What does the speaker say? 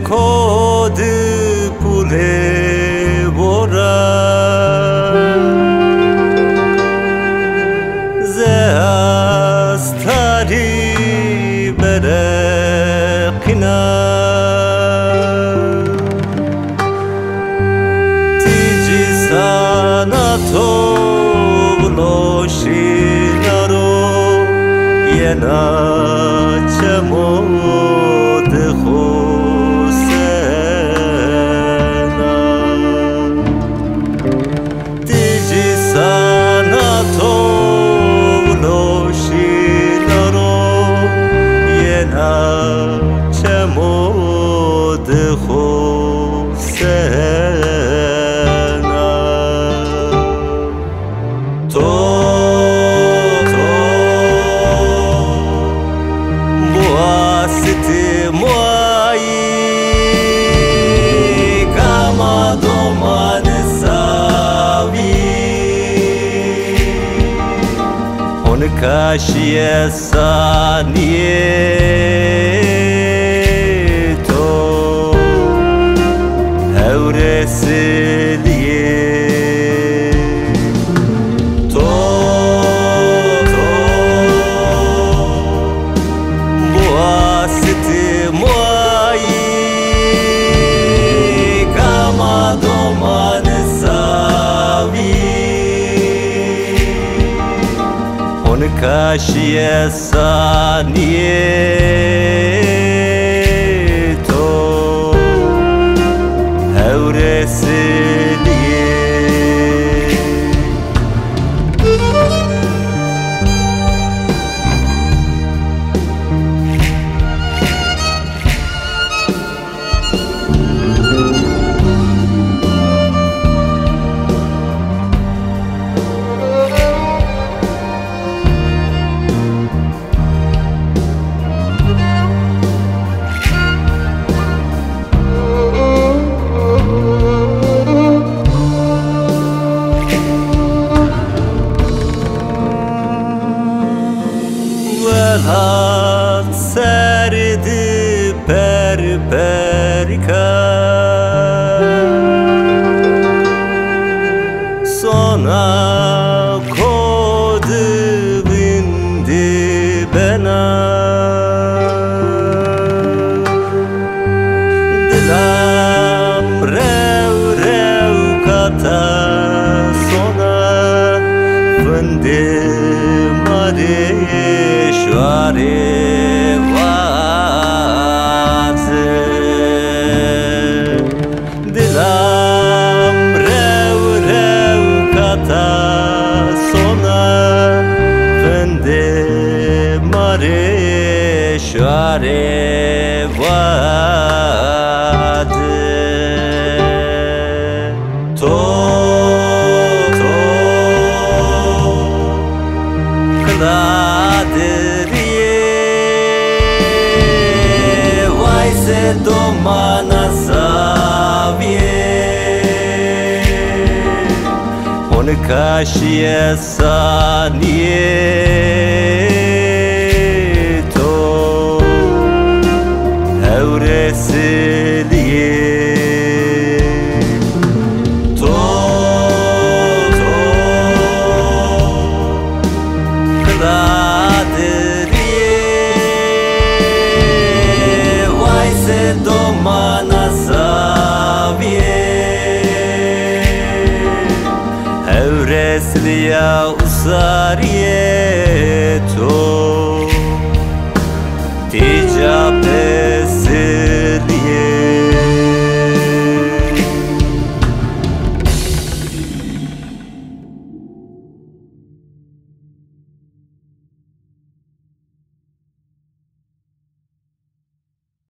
kod pule bora ze astari berekina tiji sana to vloshinaro yena chemo de khosena tiji sana to vloshinaro yena chemo de khosena to Kashie sanieto Euresilie to Boasiti moi Kama domane savi Kashie sanieto Euresilie Velat serdi perperika Sona kodu bindi bena Dilam rev rev kata sona Vindi madi Shware vaze Dilam rev rev kata sona Vende mare shware vaze To Doma na savie On kashie sanieto Euresilie to Doma na savie Eureslia usarieto